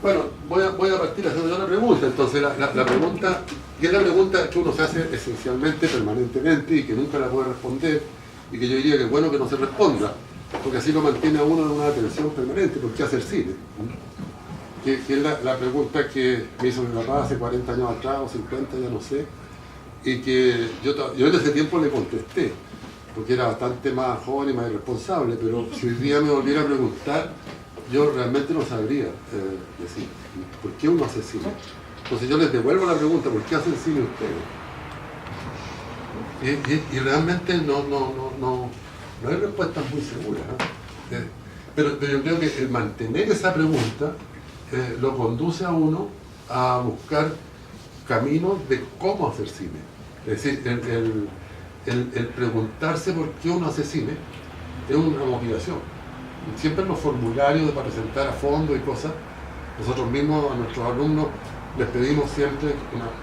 Bueno, voy a partir haciendo una pregunta. Entonces, la pregunta, que es la pregunta que uno se hace esencialmente, permanentemente, y que nunca la puede responder, y que yo diría que es bueno que no se responda, porque así lo mantiene a uno en una atención permanente. ¿Por qué hacer cine? Que es la pregunta que me hizo mi papá hace 40 años atrás, o 50, ya no sé, y que yo en ese tiempo le contesté, porque era bastante más joven y más irresponsable, pero si hoy día me volviera a preguntar, yo realmente no sabría decir por qué uno hace cine. Entonces yo les devuelvo la pregunta, ¿por qué hacen cine ustedes? Y realmente no hay respuestas muy seguras, ¿no? Pero yo creo que el mantener esa pregunta lo conduce a uno a buscar caminos de cómo hacer cine. Es decir, el preguntarse por qué uno hace cine es una motivación. Siempre en los formularios para presentar a fondo y cosas, nosotros mismos a nuestros alumnos les pedimos siempre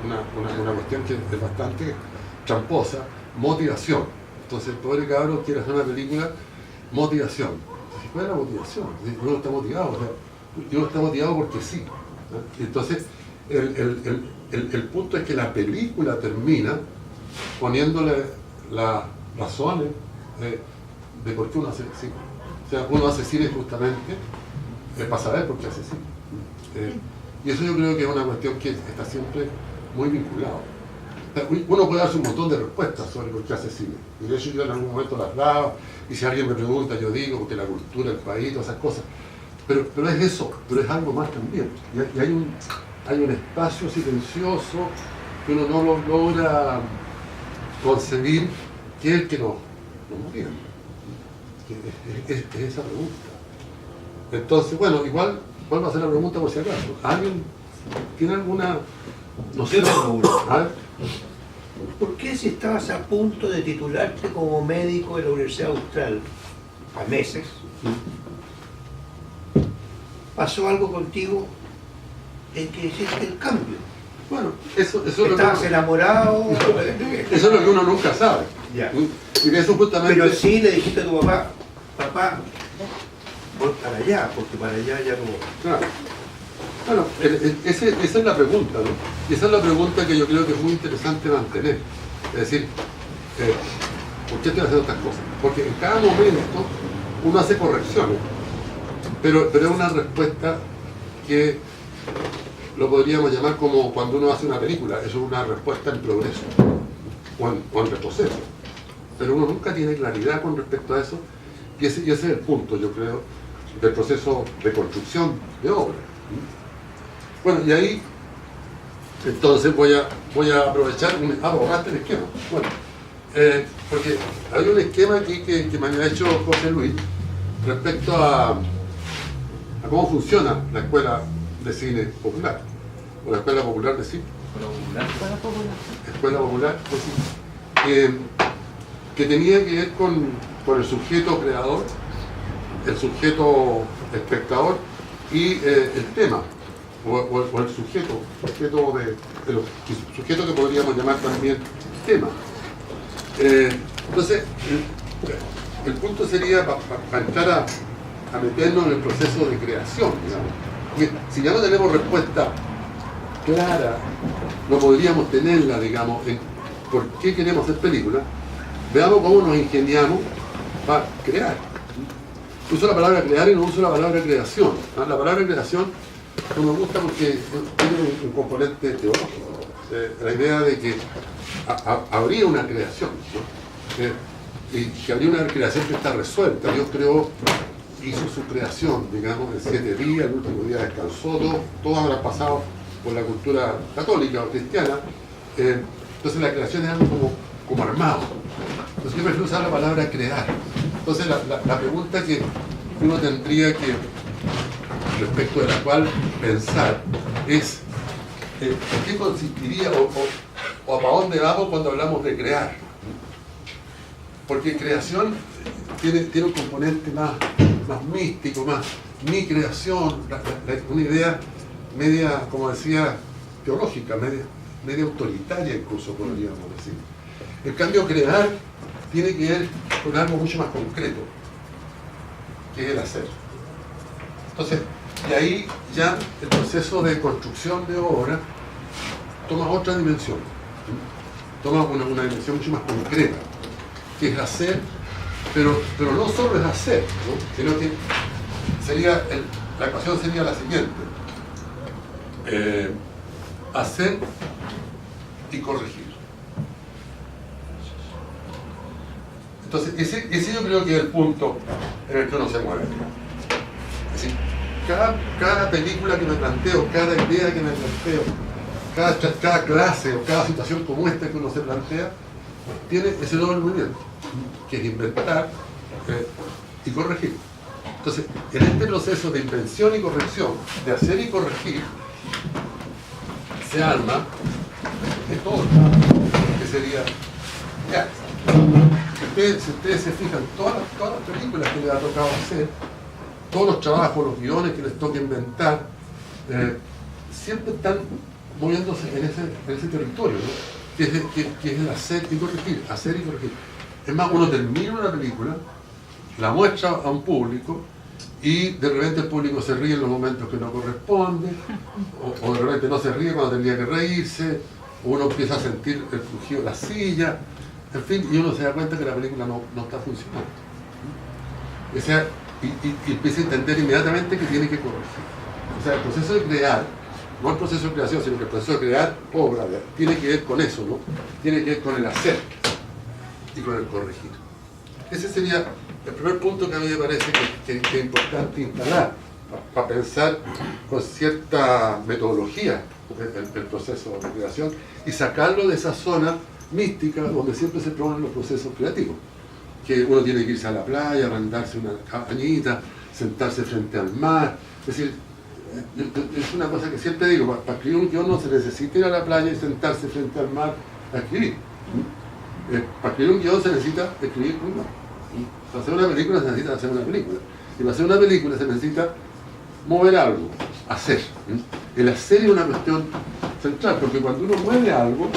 una cuestión que es bastante tramposa, motivación. Entonces el pobre cabrón quiere hacer una película, motivación. Entonces, ¿cuál es la motivación? Uno está motivado, o sea, uno está motivado porque sí, ¿no? Entonces el punto es que la película termina poniéndole las razones de por qué uno hace cine. O sea, uno hace cine justamente para saber por qué hace cine. Y eso yo creo que es una cuestión que está siempre muy vinculado. Uno puede darse un montón de respuestas sobre por qué hace cine. Y de hecho yo en algún momento las daba, y si alguien me pregunta, yo digo, porque la cultura, el país, todas esas cosas. Pero es eso, pero es algo más también. Y hay un espacio silencioso que uno no lo logra concebir, que es el que nos motiva. Es esa pregunta. Entonces, bueno, igual vuelvo a hacer la pregunta por si acaso. ¿Alguien tiene alguna noción? A ver. ¿Por qué si estabas a punto de titularte como médico de la Universidad Austral, a meses, pasó algo contigo en que hiciste el cambio? Bueno, eso ¿Estabas enamorado? Eso es lo que uno nunca sabe. Ya. Y eso justamente... Pero sí le dijiste a tu papá, voy para allá, porque para allá ya no... Claro. Bueno, esa es la pregunta, ¿no? Y esa es la pregunta que yo creo que es muy interesante mantener. Es decir, ¿por qué estoy haciendo estas cosas? Porque en cada momento uno hace correcciones, pero es una respuesta que lo podríamos llamar como cuando uno hace una película, eso es una respuesta en progreso o en retroceso. Pero uno nunca tiene claridad con respecto a eso, y ese es el punto, yo creo, del proceso de construcción de obra. Bueno, y ahí, entonces voy a aprovechar borraste el esquema. Bueno, porque hay un esquema aquí que me había hecho José Luis respecto a cómo funciona la Escuela de Cine Popular, o la Escuela Popular de Cine. Escuela Popular de Cine. Que tenía que ver con el sujeto creador, el sujeto espectador y el tema, o el sujeto que podríamos llamar también tema. Entonces, el punto sería para entrar a meternos en el proceso de creación, digamos. Porque si ya no tenemos respuesta clara, no podríamos tenerla, digamos, en por qué queremos hacer películas. Veamos cómo nos ingeniamos para crear. Uso la palabra crear y no uso la palabra creación. La palabra creación no me gusta porque tiene un componente teológico. La idea de que habría una creación, ¿no? Y que habría una creación que está resuelta. Dios hizo su creación, digamos, en 7 días, el último día descansó, todo habrá pasado por la cultura católica o cristiana. Entonces la creación es algo como armado. Entonces yo prefiero usar la palabra crear. Entonces la pregunta que uno tendría que, respecto de la cual pensar, es ¿en qué consistiría o para dónde vamos cuando hablamos de crear? Porque creación tiene un componente más místico, más mi creación, una idea media, como decía, teológica, media autoritaria incluso, podríamos decir. En cambio, crear tiene que ver con algo mucho más concreto, que es el hacer. Entonces, Y ahí ya el proceso de construcción de obra toma otra dimensión, toma una dimensión mucho más concreta, que es hacer, pero no solo es hacer, ¿no? Sino que la ecuación sería la siguiente: hacer y corregir. Entonces, ese yo creo que es el punto en el que uno se mueve. Es decir, cada película que me planteo, cada idea que me planteo, cada clase o cada situación como esta que uno se plantea, tiene ese doble movimiento, que es inventar y corregir. Entonces, en este proceso de invención y corrección, de hacer y corregir, se arma de todo, que sería ya. Si ustedes se fijan, todas las películas que les ha tocado hacer, todos los trabajos, los guiones que les toca inventar, siempre están moviéndose en ese territorio, ¿no? que es el hacer y corregir, hacer y corregir. Es más, uno termina una película, la muestra a un público, y de repente el público se ríe en los momentos que no corresponden, o de repente no se ríe cuando tendría que reírse, o uno empieza a sentir el crujido de la silla, en fin, y uno se da cuenta que la película no está funcionando. O sea, y empieza a entender inmediatamente que tiene que corregir. O sea, el proceso de crear, no el proceso de creación, sino que el proceso de crear obra, tiene que ver con eso, ¿no? Tiene que ver con el hacer y con el corregir. Ese sería el primer punto que a mí me parece que es importante instalar para pensar con cierta metodología el proceso de creación y sacarlo de esa zona mística donde siempre se promueven los procesos creativos, que uno tiene que irse a la playa, arrendarse una cabañita, sentarse frente al mar. Es decir, es una cosa que siempre digo: para escribir un guión no se necesita ir a la playa y sentarse frente al mar a escribir. Para escribir un guión se necesita escribir un guión. Para hacer una película se necesita hacer una película, y para hacer una película se necesita mover algo, hacer. El hacer es una cuestión central, porque cuando uno mueve algo,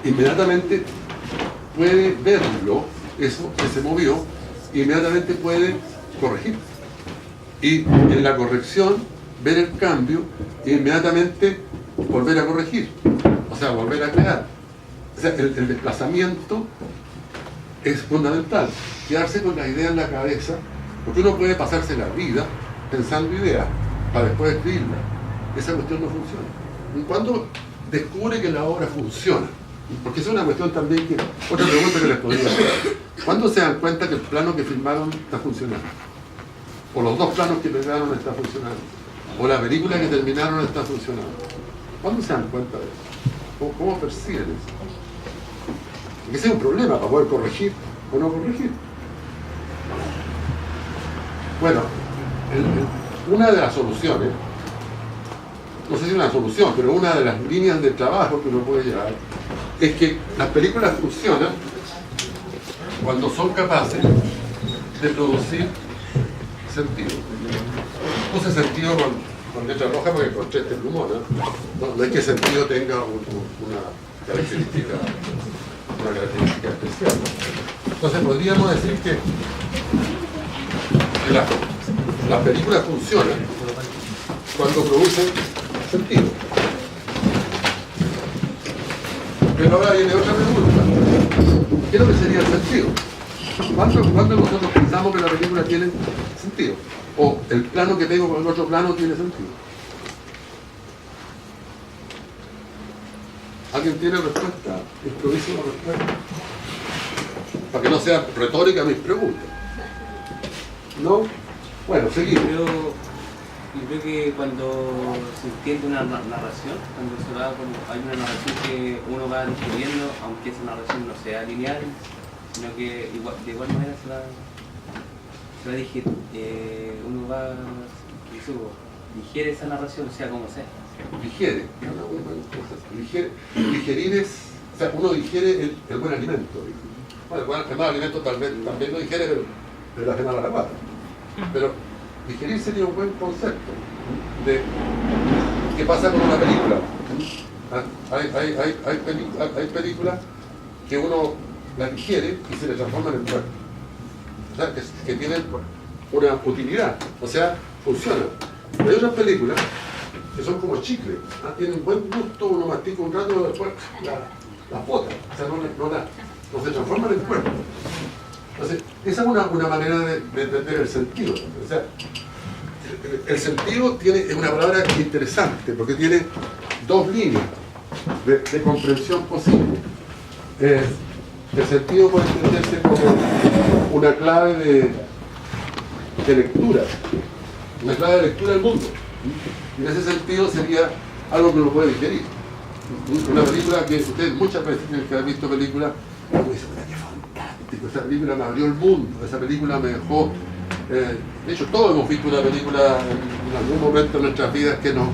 inmediatamente puede verlo, eso que se movió, inmediatamente puede corregir. Y en la corrección, ver el cambio e inmediatamente volver a corregir, o sea, volver a crear. O sea, el desplazamiento es fundamental. Quedarse con la idea en la cabeza, porque uno puede pasarse la vida pensando ideas para después escribirlas. Esa cuestión no funciona. ¿Cuándo descubre que la obra funciona? Porque esa es una cuestión también que... Otra pregunta que les podría hacer: ¿cuándo se dan cuenta que el plano que filmaron está funcionando? O los dos planos que pegaron están funcionando. O la película que terminaron está funcionando. ¿Cuándo se dan cuenta de eso? ¿Cómo perciben eso? Porque ese es un problema para poder corregir o no corregir. Bueno, una de las soluciones, no sé si una solución, pero una de las líneas de trabajo que uno puede llevar, es que las películas funcionan cuando son capaces de producir sentido. Puse sentido con letra roja porque encontré este plumón, ¿no? No es que sentido tenga una característica especial. Entonces podríamos decir que las películas funcionan cuando producen sentido. Pero ahora viene otra pregunta: ¿qué es lo que sería el sentido? ¿Cuándo nosotros pensamos que la película tiene sentido? ¿O el plano que tengo con el otro plano tiene sentido? ¿Alguien tiene respuesta? Improviso la respuesta, para que no sea retórica mis preguntas. ¿No? Bueno, seguimos. Yo creo que cuando se entiende una narración, cuando se va, hay una narración que uno va digiriendo, aunque esa narración no sea lineal, sino que de igual manera se va a digerir, uno va, digiere esa narración, sea como sea. Digiere. Digerir es, o sea, uno digiere el buen alimento. Bueno, el mal alimento también lo digiere, pero la semana la guarda. Pero digerir sería un buen concepto de qué pasa con una película. Hay películas que uno las digiere y se le transforman en cuerpo. O sea, que tienen una utilidad. O sea, funcionan. Pero hay otras películas que son como chicle, ¿ah? Tienen buen gusto, uno mastica un rato y después las bota, o sea, no se transforman en cuerpo. Entonces, esa es una manera de entender el sentido. O sea, el sentido es una palabra interesante porque tiene dos líneas de comprensión posible. El sentido puede entenderse como una clave de lectura, una clave de lectura del mundo. Y en ese sentido sería algo que uno puede digerir. Una película que ustedes muchas veces tienen que haber visto películas, como dicen, qué fantástico, esa película me abrió el mundo, esa película me dejó... de hecho, todos hemos visto una película en algún momento de nuestras vidas que nos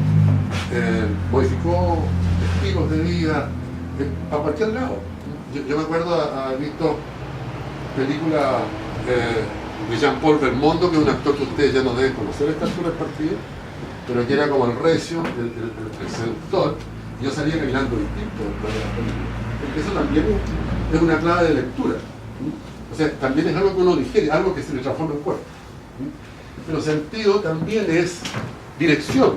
modificó estilos de vida a cualquier lado. Yo me acuerdo haber visto películas de Jean-Paul Belmondo, que es un actor que ustedes ya no deben conocer a esta altura del partido, pero que era como el recio, el seductor, y yo salía caminando distinto después de la película. Porque eso también es una clave de lectura. O sea, también es algo que uno digiere, algo que se le transforma en cuerpo. Pero sentido también es dirección.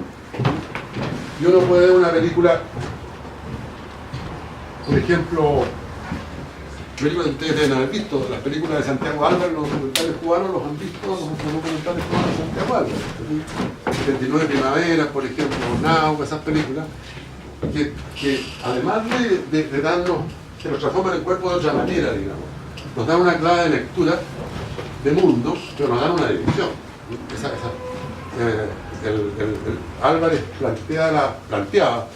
Y uno puede ver una película, por ejemplo, películas que ustedes deben haber visto, las películas de Santiago Álvarez, los documentales cubanos los han visto, los documentales cubanos de Santiago Álvarez. 29 Primaveras, por ejemplo, Náuga, esas películas, que además de darnos, se nos transforman en cuerpo de otra manera, digamos, nos dan una clave de lectura de mundo, pero nos dan una dirección. Álvarez planteaba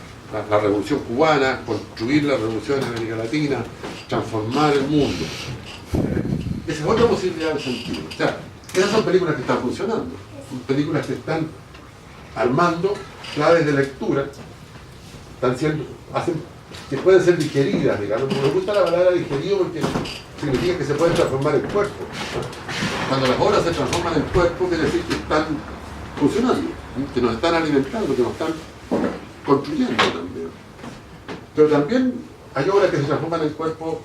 la revolución cubana, construir la revolución en América Latina, transformar el mundo. Esa es otra posibilidad de sentido. O sea, esas son películas que están funcionando, son películas que están armando claves de lectura, que pueden ser digeridas, digamos. Me gusta la palabra digerido porque significa que se pueden transformar en cuerpo. Cuando las obras se transforman en cuerpo, quiere decir que están funcionando, que nos están alimentando, que nos están construyendo también. Pero también hay obras que se transforman en cuerpo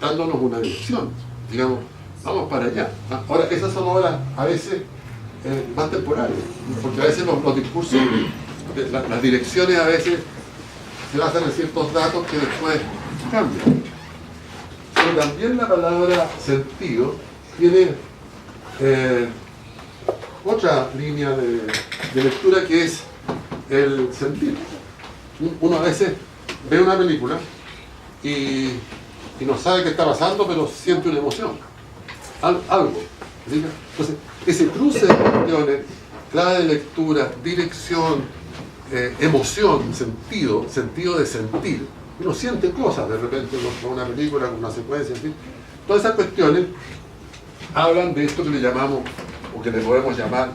dándonos una dirección, digamos, vamos para allá. Ahora, esas son obras a veces más temporales, porque a veces los discursos, las direcciones a veces se basan en ciertos datos que después cambian. Pero también la palabra sentido tiene otra línea de lectura que es el sentir. Uno a veces ve una película y no sabe qué está pasando, pero siente una emoción, algo. Entonces, ese cruce de cuestiones, clave de lectura, dirección, emoción, sentido de sentir. Uno siente cosas de repente con una película, con una secuencia, en fin. Todas esas cuestiones hablan de esto que le llamamos, o que le podemos llamar,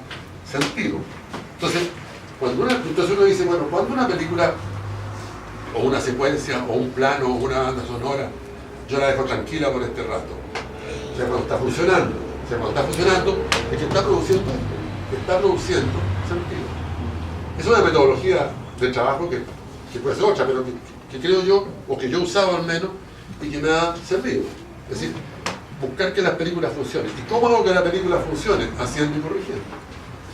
sentido. Entonces uno dice, bueno, cuando una película, o una secuencia, o un plano, o una banda sonora, yo la dejo tranquila por este rato. O sea, cuando está funcionando, es que está produciendo sentido. Es una metodología de trabajo que puede ser otra, pero que creo yo, o que yo he usado al menos, y que me ha servido. Es decir, buscar que las películas funcionen. ¿Y cómo hago que la película funcione? Haciendo y corrigiendo.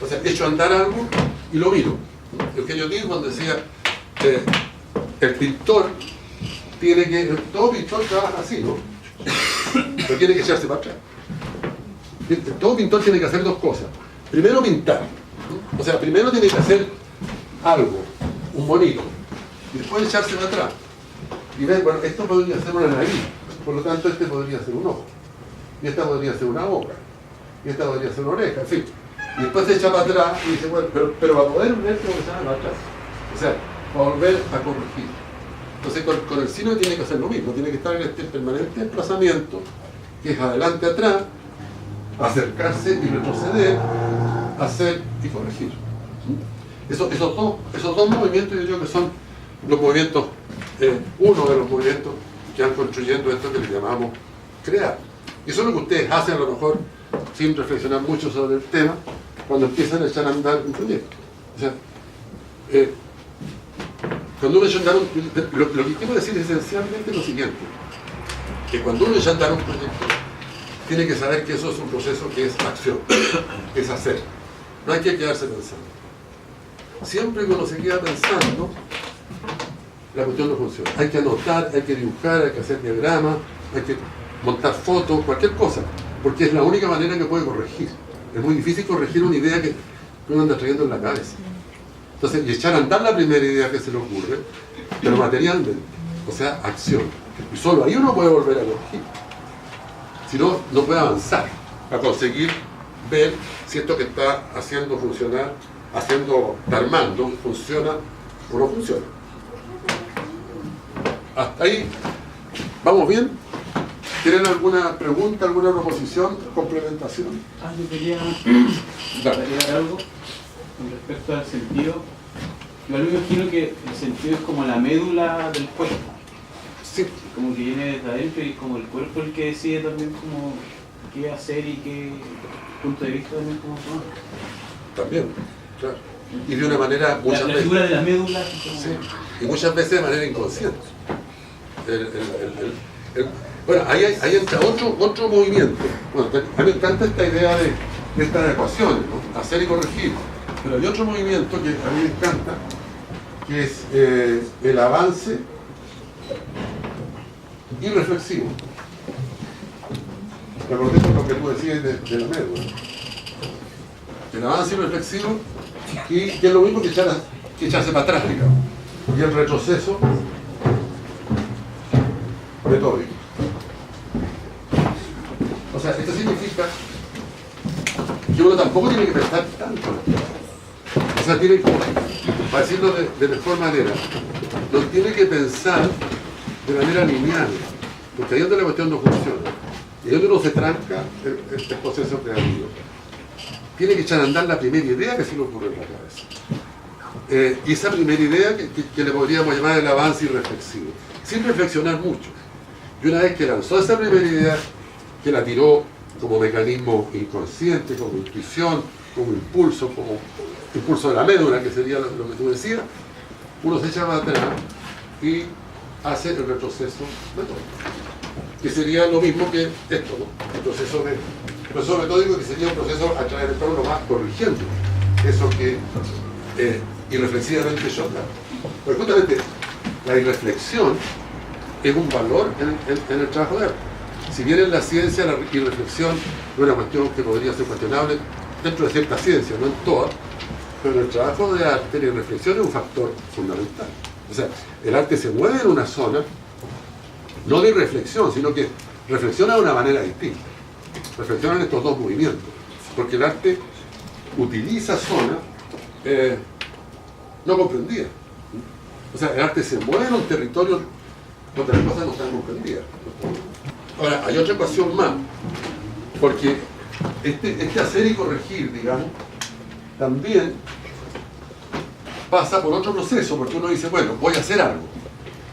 O sea, echo a andar algo y lo miro. Eugenio Tilman decía, el pintor tiene que... Todo pintor trabaja así, ¿no? Pero tiene que echarse para atrás. Todo pintor tiene que hacer dos cosas. Primero, pintar. O sea, primero tiene que hacer algo, un bonito, y después echarse para atrás. Y ver, bueno, esto podría ser una nariz, por lo tanto este podría ser un ojo, y esta podría ser una boca, y esta podría ser una oreja, en fin. Y después se echa para atrás y dice, bueno, pero para poder ver tengo que echar para atrás. O sea, para volver a corregir. Entonces con el cine tiene que hacer lo mismo, tiene que estar en este permanente desplazamiento, que es adelante, atrás, acercarse y retroceder, hacer y corregir. Esos dos movimientos yo creo que son los movimientos, uno de los movimientos que van construyendo esto que le llamamos crear. Y eso es lo que ustedes hacen a lo mejor sin reflexionar mucho sobre el tema cuando empiezan a echar a andar un proyecto. O sea, cuando uno echa a andar lo que quiero decir es esencialmente lo siguiente, que cuando uno echa a andar un proyecto tiene que saber que eso es un proceso que es acción, es hacer. No hay que quedarse pensando. Siempre que uno se queda pensando, la cuestión no funciona. Hay que anotar, hay que dibujar, hay que hacer diagramas, hay que montar fotos, cualquier cosa, porque es la única manera que puede corregir. Es muy difícil corregir una idea que uno anda trayendo en la cabeza. Entonces, y echar a andar la primera idea que se le ocurre, pero materialmente, o sea, acción. Y solo ahí uno puede volver a corregir. Si no, no puede avanzar a conseguir ver si esto que está haciendo funcionar, está armando, funciona o no funciona. Hasta ahí, ¿vamos bien? ¿Tienen alguna pregunta, alguna proposición, complementación? Yo quería agregar algo con respecto al sentido. Yo me imagino que el sentido es como la médula del cuerpo. Sí. Como que viene desde adentro y como el cuerpo el que decide también como qué hacer y qué punto de vista también como tomar. También, claro. Y de una manera muchas La veces. figura de la médula. Como... Sí. Y muchas veces de manera inconsciente. Bueno, ahí entra otro movimiento. Bueno, a mí me encanta esta idea de estas ecuaciones, ¿no? Hacer y corregir. Pero hay otro movimiento que a mí me encanta, que es el avance irreflexivo. Recordemos lo que tú decías de la médula. El avance irreflexivo, y que es lo mismo que echarse para atrás, digamos. Y el retroceso metódico. O sea, esto significa que uno tampoco tiene que pensar tanto. O sea, tiene que, para decirlo de mejor manera, no tiene que pensar de manera lineal, porque ahí es donde la cuestión no funciona. Y ahí es donde uno se tranca el proceso creativo. Tiene que echar a andar la primera idea que se le ocurre en la cabeza. Y esa primera idea que le podríamos llamar el avance irreflexivo, sin reflexionar mucho. Y una vez que lanzó esa primera idea, que la tiró como mecanismo inconsciente, como intuición, como impulso de la médula, que sería lo que tú decías, uno se echa para atrás y hace el retroceso metódico, que sería lo mismo que esto, ¿no? El proceso metódico, que sería un proceso a través del cual uno va corrigiendo eso que irreflexivamente choca. Porque justamente la irreflexión es un valor en el trabajo de arte. Si bien en la ciencia la irreflexión es una cuestión que podría ser cuestionable dentro de cierta ciencia, no en todas, pero en el trabajo de arte la irreflexión es un factor fundamental. O sea, el arte se mueve en una zona, no de irreflexión, sino que reflexiona de una manera distinta. Reflexiona en estos dos movimientos, porque el arte utiliza zonas no comprendidas. O sea, el arte se mueve en un territorio donde las cosas no están comprendidas. Ahora, hay otra ecuación más, porque este hacer y corregir, digamos, también pasa por otro proceso, porque uno dice, bueno, voy a hacer algo,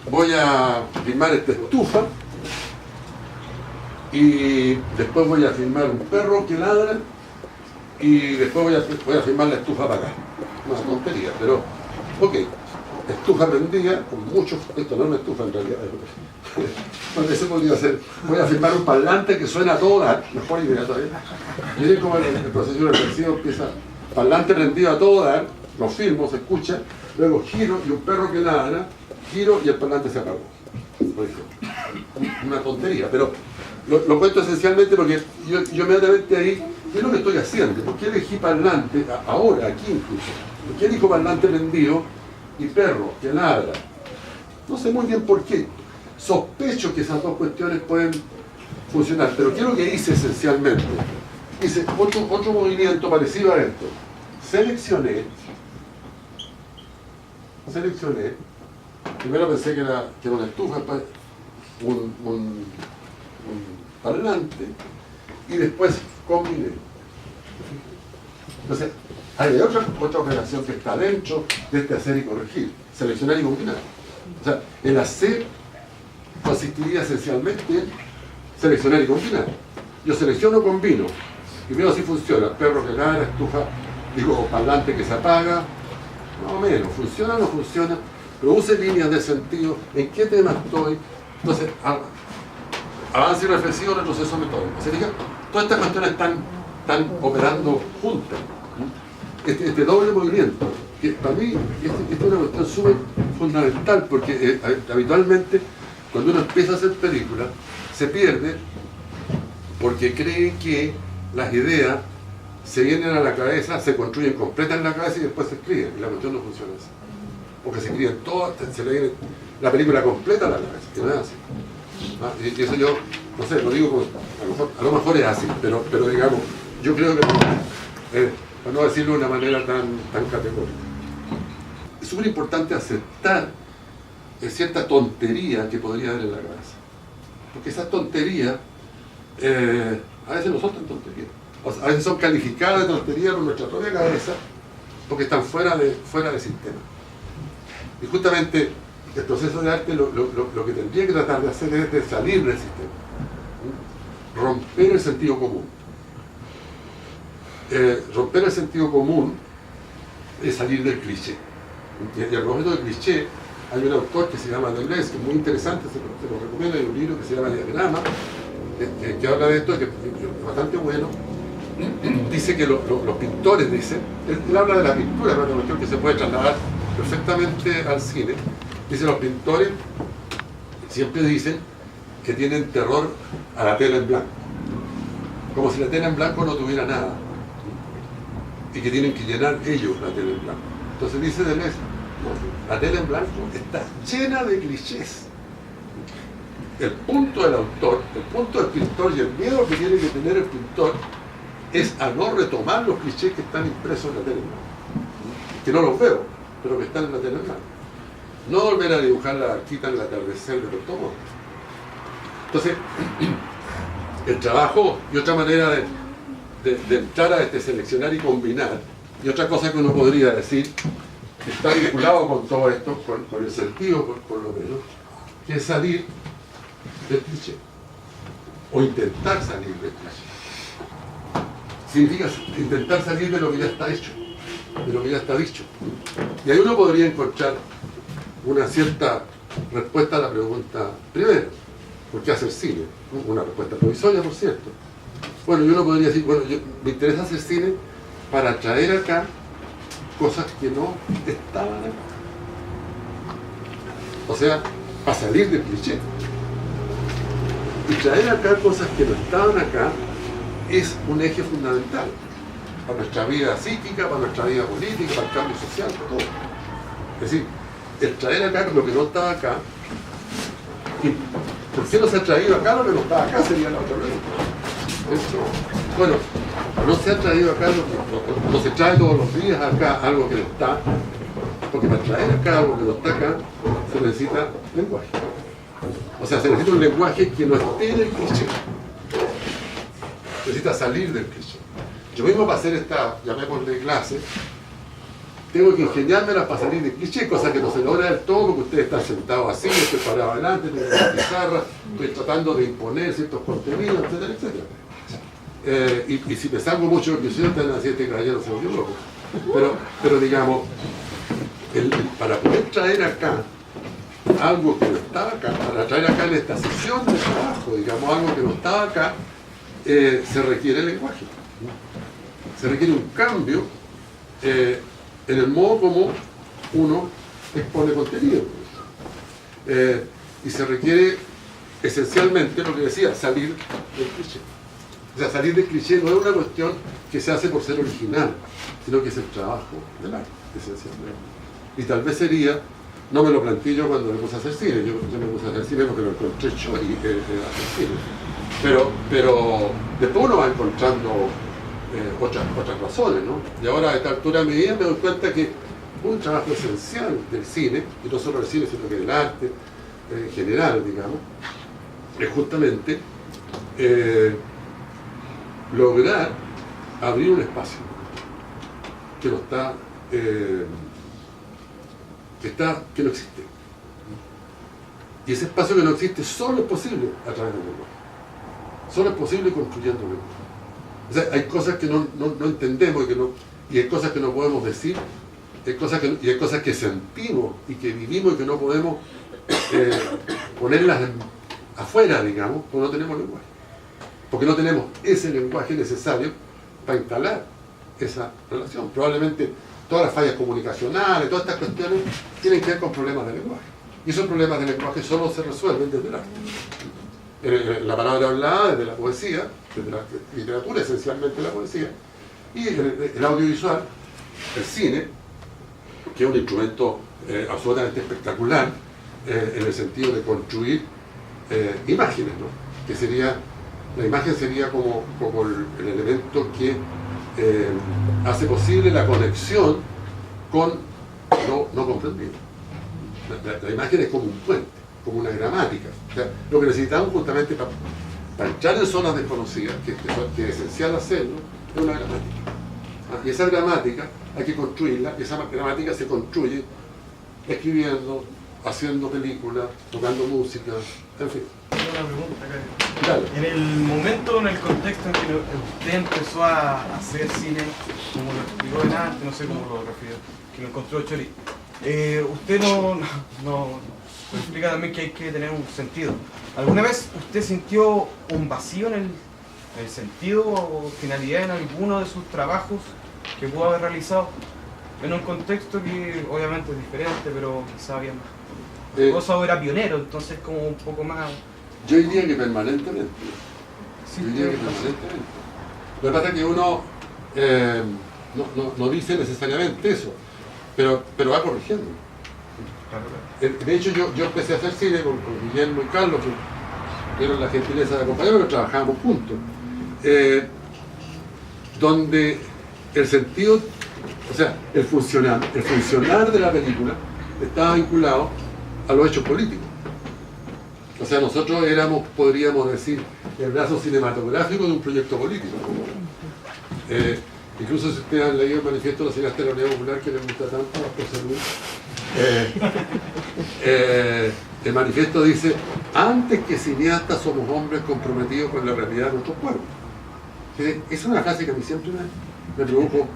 voy a filmar esta estufa, y después voy a filmar un perro que ladra, y después voy a filmar la estufa para acá. Una tontería, pero, ok, estufa prendida, con mucho, esto no es una estufa en realidad, bueno, ese podría ser, voy a filmar un parlante que suena a todo dar, mejor idea todavía. Miren cómo el proceso reflexivo empieza, parlante prendido a todo dar, lo filmo, se escucha, luego giro y un perro que ladra, giro y el parlante se apagó. Por ejemplo, una tontería, pero lo cuento esencialmente porque yo inmediatamente ahí, ¿qué es lo que estoy haciendo? ¿Por qué elegí parlante ahora, aquí incluso? ¿Por qué elijo parlante prendido y perro que ladra? No sé muy bien por qué. Sospecho que esas dos cuestiones pueden funcionar, pero ¿qué es lo que hice esencialmente? Hice otro movimiento parecido a esto. Seleccioné. Primero pensé que era una estufa, un parlante, y después combiné. Entonces, hay otra operación que está dentro de este hacer y corregir, seleccionar y combinar. O sea, el hacer consistiría esencialmente en seleccionar y combinar. Yo selecciono, combino, y veo si funciona. Perro que ladra, estufa, digo, parlante que se apaga, más o menos, funciona o no funciona, produce líneas de sentido, en qué tema estoy. Entonces, avance irreflexivo, retroceso metódico. ¿Se fijan? Todas estas cuestiones están operando juntas. este doble movimiento, que para mí es una cuestión súper fundamental, porque habitualmente cuando uno empieza a hacer películas se pierde porque cree que las ideas se vienen a la cabeza, se construyen completas en la cabeza y después se escriben, y la cuestión no funciona así. Porque se escriben todas, se le viene la película completa a la cabeza, que no es así. ¿Ah? Y eso yo, no sé, lo digo, a lo mejor es así, pero digamos, yo creo que para no decirlo de una manera tan categórica. Es súper importante aceptar cierta tontería que podría haber en la cabeza. Porque esas tonterías a veces no son tan tonterías. O sea, a veces son calificadas de tonterías por nuestra propia cabeza porque están fuera de sistema. Y justamente el proceso de arte lo que tendría que tratar de hacer es de salir del sistema. Romper el sentido común. Romper el sentido común es salir del cliché. Y a propósito del cliché, hay un autor que se llama Deleuze, que es muy interesante, se lo recomiendo, hay un libro que se llama Diagrama, que habla de esto, que es bastante bueno. Dice que los pintores, él habla de la pintura, ¿no? Una cuestión que se puede trasladar perfectamente al cine. Dice, los pintores siempre dicen que tienen terror a la tela en blanco, como si la tela en blanco no tuviera nada, y que tienen que llenar ellos la tela en blanco. Entonces dice Deleuze, no, la tela en blanco está llena de clichés. El punto del autor, el punto del pintor y el miedo que tiene que tener el pintor es a no retomar los clichés que están impresos en la tela en blanco, que no los veo, pero que están en la tela en blanco. No volver a dibujar la barquita en el atardecer de Puerto Montt. Entonces, el trabajo y otra manera de entrar a seleccionar y combinar, y otra cosa que uno podría decir, que está vinculado con todo esto, con el sentido por lo menos, que es salir del cliché, o intentar salir del cliché. Significa intentar salir de lo que ya está hecho, de lo que ya está dicho. Y ahí uno podría encontrar una cierta respuesta a la pregunta primera, ¿por qué hacer cine? Una respuesta provisoria, por cierto. Bueno, yo uno podría decir, bueno, me interesa hacer cine para traer acá cosas que no estaban acá. O sea, para salir del cliché. Y traer acá cosas que no estaban acá es un eje fundamental para nuestra vida psíquica, para nuestra vida política, para el cambio social, para todo. Es decir, el traer acá lo que no estaba acá, y ¿por qué no se ha traído acá lo que no estaba acá? Sería la otra pregunta. Bueno, no se ha traído acá, no se trae todos los días acá algo que no está, porque para traer acá algo que no está acá se necesita lenguaje. O sea, se necesita un lenguaje que no esté en el cliché. Necesita salir del cliché. Yo mismo para hacer esta, llamémosle clase, tengo que ingeniármela para salir del cliché, cosa que no se logra del todo porque ustedes están sentados así, yo estoy parado adelante, tengo una pizarra, estoy tratando de imponer ciertos contenidos, etcétera, etcétera. Y si me salgo mucho del cliché, están así, este caballero se volvió loco. Pero digamos, para poder traer acá algo que no estaba acá, para traer acá en esta sesión de trabajo, digamos, algo que no estaba acá, se requiere lenguaje. Se requiere un cambio en el modo como uno expone contenido. Y se requiere esencialmente, lo que decía, salir del cliché. O sea, salir del cliché no es una cuestión que se hace por ser original, sino que es el trabajo del arte, esencialmente. Y tal vez sería, no me lo planteé yo cuando me puse a hacer cine, yo me puse a hacer cine porque lo encontré yo y hacer cine. Pero después uno va encontrando otras razones, ¿no? Y ahora a esta altura de mi vida me doy cuenta que un trabajo esencial del cine, y no solo del cine, sino que del arte en general, digamos, es justamente lograr abrir un espacio que no está, que no existe. Y ese espacio que no existe solo es posible a través del lenguaje. Solo es posible construyendo lenguaje. O sea, hay cosas que no entendemos y hay cosas que no podemos decir, y hay cosas que sentimos y que vivimos y que no podemos ponerlas afuera, digamos, porque no tenemos lenguaje. Porque no tenemos ese lenguaje necesario para instalar esa relación. Probablemente todas las fallas comunicacionales, todas estas cuestiones tienen que ver con problemas de lenguaje. Y esos problemas de lenguaje solo se resuelven desde el arte. La palabra hablada, desde la poesía, desde la literatura, esencialmente la poesía, y el audiovisual, el cine, que es un instrumento absolutamente espectacular en el sentido de construir imágenes, ¿no? Que sería, la imagen sería como el elemento que hace posible la conexión con lo no comprendido. La imagen es como un puente, como una gramática. O sea, lo que necesitamos justamente para entrar en zonas desconocidas, que es esencial hacerlo, es una gramática. Y esa gramática hay que construirla, y esa gramática se construye escribiendo, haciendo películas, tocando música, en fin. Tengo una pregunta acá. Dale. En el momento, en el contexto en que usted empezó a hacer cine, como lo explicó delante, no sé cómo lo refirió, que lo encontró Chori, usted no explica también que hay que tener un sentido. ¿Alguna vez usted sintió un vacío en el sentido o finalidad en alguno de sus trabajos que pudo haber realizado? En un contexto que obviamente es diferente, pero quizá había más cosas, o era pionero, entonces como un poco más... Yo diría que permanentemente. Yo diría que permanentemente. Lo que pasa es que uno no dice necesariamente eso, pero va corrigiendo. De hecho, yo empecé a hacer cine con Guillermo y Carlos, que tuvieron la gentileza de acompañarme, pero trabajábamos juntos. Donde el sentido, o sea, el funcionar de la película estaba vinculado a los hechos políticos. O sea, nosotros éramos, podríamos decir, el brazo cinematográfico de un proyecto político. Incluso si ustedes han leído el manifiesto de la cineasta de la Unidad Popular, que les gusta tanto a José Luis, el manifiesto dice: antes que cineastas somos hombres comprometidos con la realidad de nuestro pueblo. Esa es una frase que a mí siempre me produjo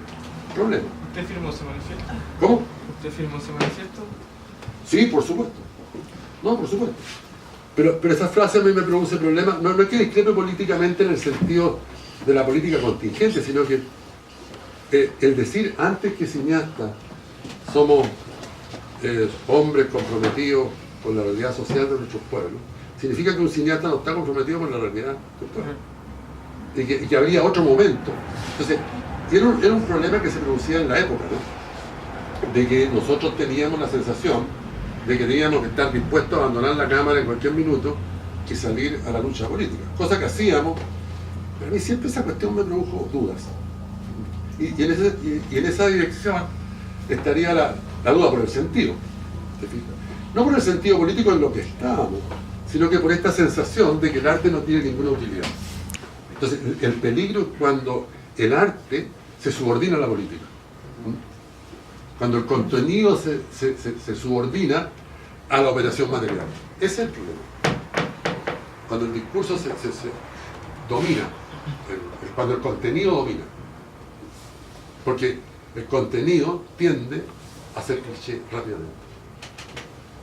problemas. ¿Usted firmó ese manifiesto? ¿Cómo? ¿Usted firmó ese manifiesto? Sí, por supuesto. No, por supuesto. Pero esa frase a mí me produce problemas. No es que discrepe políticamente en el sentido de la política contingente, sino que el decir antes que cineastas somos hombres comprometidos con la realidad social de nuestros pueblos, significa que un cineasta no está comprometido con la realidad del pueblo. Y que habría otro momento. Entonces, era un problema que se producía en la época, ¿no? De que nosotros teníamos la sensación de que teníamos que estar dispuestos a abandonar la cámara en cualquier minuto y salir a la lucha política. Cosa que hacíamos, pero a mí siempre esa cuestión me produjo dudas. Y en esa dirección estaría la duda por el sentido. ¿Te fijas? No por el sentido político en lo que estábamos, sino que por esta sensación de que el arte no tiene ninguna utilidad. Entonces, el peligro es cuando el arte se subordina a la política. Cuando el contenido se subordina a la operación material. Ese es el problema. Cuando el discurso se domina, cuando el contenido domina. Porque el contenido tiende a ser cliché rápidamente.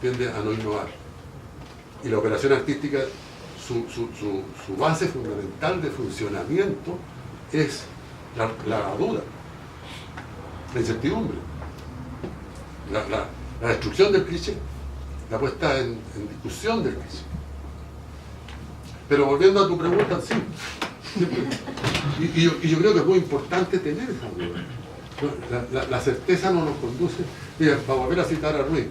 Tiende a no innovar. Y la operación artística, su base fundamental de funcionamiento es la duda, la incertidumbre. La destrucción del cliché, la puesta en discusión del cliché. Pero volviendo a tu pregunta, sí. Y yo creo que es muy importante tener esa duda. La certeza no nos conduce. Mira, para volver a citar a Ruiz,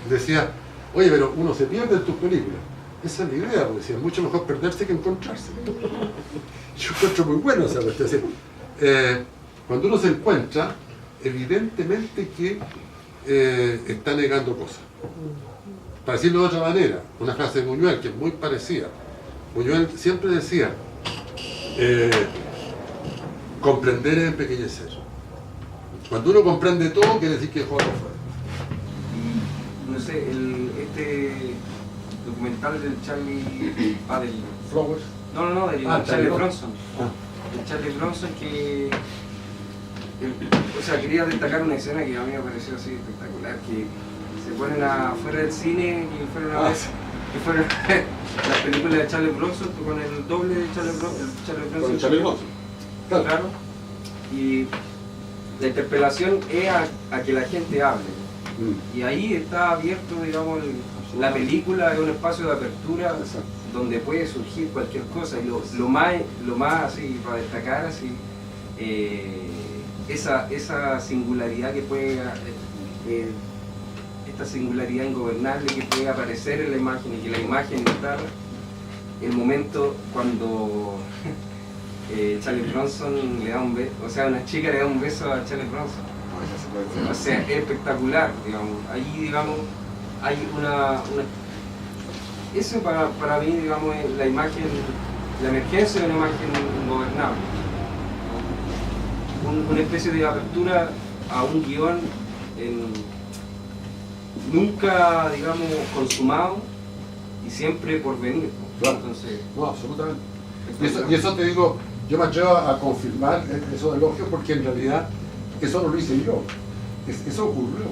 decía: oye, pero uno se pierde en tus películas. Esa es la idea, porque decía, es mucho mejor perderse que encontrarse. Yo encuentro muy bueno esa cuestión. Cuando uno se encuentra, evidentemente que está negando cosas. Para decirlo de otra manera, una frase de Buñuel que es muy parecida. Buñuel siempre decía: comprender es empequeñecer. Cuando uno comprende todo, quiere decir que dejó algo fuera. No sé, este documental del Charlie... del Flowers. No, del Charlie Bronson. El Charlie Bronson que... O sea, quería destacar una escena que a mí me pareció así espectacular, que se ponen afuera del cine y fueron a ver las películas de Charlie Bronson con el doble de Charlie Bronson. Con Charlie Bronson. claro. Y la interpelación es a que la gente hable. Y ahí está abierto, digamos, la película es un espacio de apertura. Exacto. Donde puede surgir cualquier cosa. Y lo más así, para destacar, así, esa singularidad que puede, esta singularidad ingobernable que puede aparecer en la imagen, y que la imagen está el momento cuando Charlie Bronson le da un beso, o sea, una chica le da un beso a Charlie Bronson. O sea, es espectacular, digamos. Ahí, digamos, hay una eso para mí, digamos, es la imagen, la emergencia de una imagen ingobernable. Una especie de apertura a un guión nunca, digamos, consumado y siempre por venir. Claro. Entonces, No, absolutamente. Y eso te digo, yo me atrevo a confirmar esos elogios porque en realidad eso no lo hice yo. Eso ocurrió.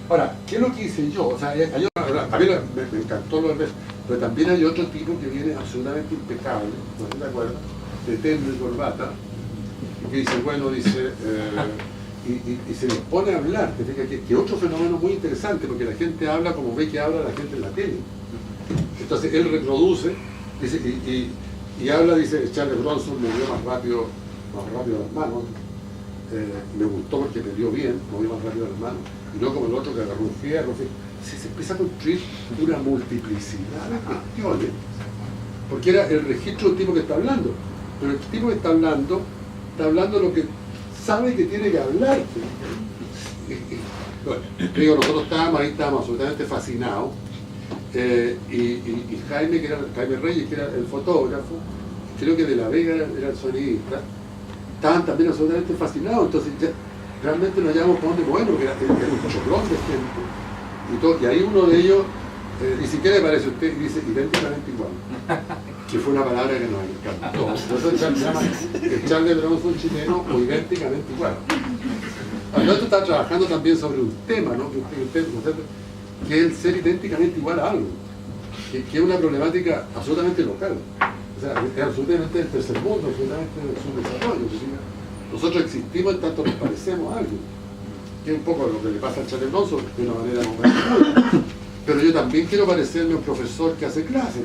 Ahora, ¿qué es lo que hice yo? O sea, a mí me encantó lo del beso, pero también hay otro tipo que viene absolutamente impecable, ¿no estás de acuerdo? De terno y corbata, y que dice, bueno, dice, y se les pone a hablar, te fijas que otro fenómeno muy interesante, porque la gente habla como ve que habla la gente en la tele. Entonces él reproduce, dice, y habla, dice, Charles Bronson me dio más rápido las manos, me gustó porque me dio bien, me dio más rápido las manos, y no como el otro que agarró un fierro. Se empieza a construir una multiplicidad de cuestiones, porque era el registro de un tipo que está hablando, pero el tipo que está hablando lo que sabe que tiene que hablar. Bueno, digo, nosotros estábamos absolutamente fascinados, y Jaime Reyes, que era el fotógrafo, creo que de la Vega era el sonidista, estaban también absolutamente fascinados. Entonces ya realmente no hallábamos por dónde movernos, porque era un choclón de gente. Y ahí uno de ellos dice, ¿qué le parece a usted? Y dice, idénticamente igual. Que fue una palabra que nos encantó. Por eso se llama el Charles Bronson chileno, o idénticamente igual. Alberto está trabajando también sobre un tema, ¿no? Que es el ser idénticamente igual a algo, que es una problemática absolutamente local. O sea, es absolutamente del tercer mundo, absolutamente del subdesarrollo. Nosotros existimos en tanto nos parecemos a algo, que es un poco lo que le pasa a Charles Bronson de una manera muy. Pero yo también quiero parecerme a un profesor que hace clases,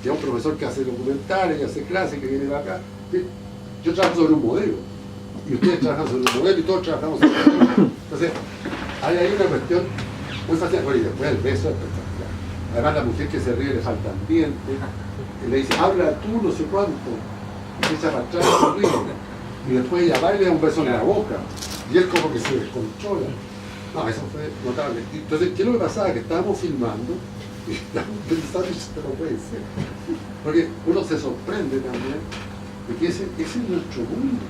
y a un profesor que hace documentales y hace clases, que viene de acá. Yo trabajo sobre un modelo, y ustedes trabajan sobre un modelo, y todos trabajamos sobre un modelo. Entonces, hay una cuestión muy fácil. Bueno, y después el beso es espectacular. Además, la mujer que se ríe le falta ambiente, y le dice, habla tú no sé cuánto, y se echa para atrás y se ríe. Y después ella va y le da un beso en la boca, y él como que se descontrola. No, eso fue notable. Entonces, ¿qué es lo que pasaba? Que estábamos filmando y estábamos pensando, esto no puede ser. Porque uno se sorprende también de que ese es nuestro mundo.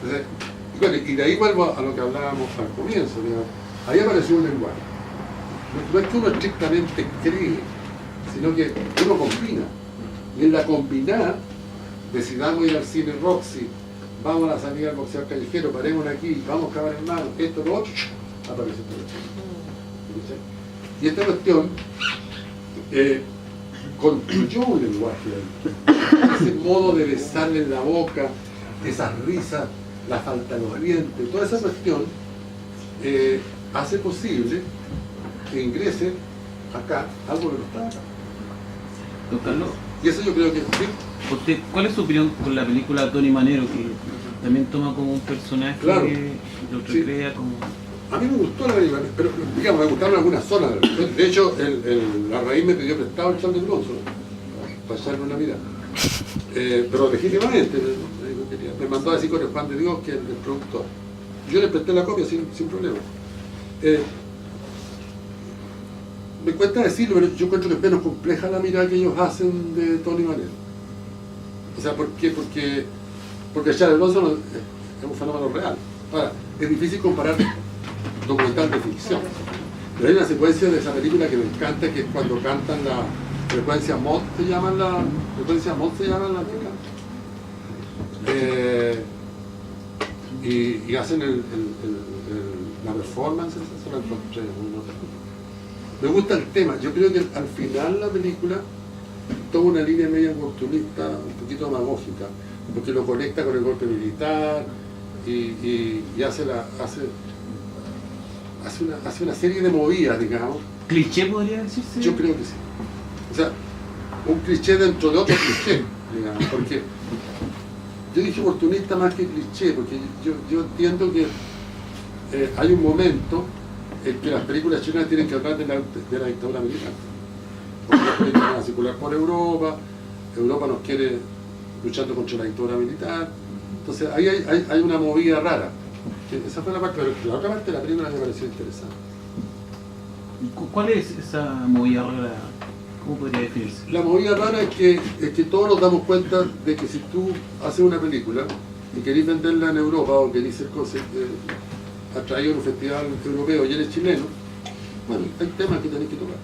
Entonces, y de ahí vuelvo a lo que hablábamos al comienzo, digamos. Ahí apareció un lenguaje. No es que uno estrictamente cree, sino que uno combina. Y en la combinada, decidamos ir al cine Roxy, vamos a la salida al boxeador callejero, paremos aquí, vamos a acabar en mano, esto, lo otro, aparece todo. Y esta cuestión construyó un lenguaje, ese modo de besarle en la boca, esas risas, la falta de los dientes, toda esa cuestión hace posible que ingrese acá algo que no está acá. Don Carlos, Y eso yo creo que sí. ¿usted, ¿cuál es su opinión con la película Tony Manero, que también toma como un personaje, Claro. lo recrea como... A mí me gustó la película, pero digamos, me gustaron algunas zonas. De hecho, la raíz me pidió prestado el Charles Bronson para echarle una mirada. Pero legítimamente, me mandó a decir con el pan de Dios que el productor. Yo le presté la copia sin problema. Me cuesta decirlo, pero yo encuentro que es menos compleja la mirada que ellos hacen de Tony Manero. O sea, ¿por qué? Porque Charles Bronson es un fenómeno real. Ahora, es difícil comparar documental de ficción. Pero hay una secuencia de esa película que me encanta, que es cuando cantan la frecuencia mod, se llama la chica. Y hacen la performance, eso la encontré. Me gusta el tema. Yo creo que al final la película toma una línea media oportunista, un poquito demagógica, porque lo conecta con el golpe militar y hace una serie de movidas, digamos. ¿Cliché podría decirse? Yo creo que sí. O sea, un cliché dentro de otro cliché, digamos, porque yo dije oportunista más que cliché, porque yo entiendo que hay un momento en que las películas chilenas tienen que hablar de la dictadura militar. Porque las películas van a circular por Europa nos quiere luchando contra la dictadura militar, entonces ahí hay una movida rara. Esa fue la parte, pero la otra parte de la película me pareció interesante. ¿Cuál es esa movida rara? ¿Cómo podría definirse? La movida rara es que todos nos damos cuenta de que si tú haces una película y querés venderla en Europa o querés ser atraído en un festival europeo y eres chileno, bueno, hay temas que tenés que tocar.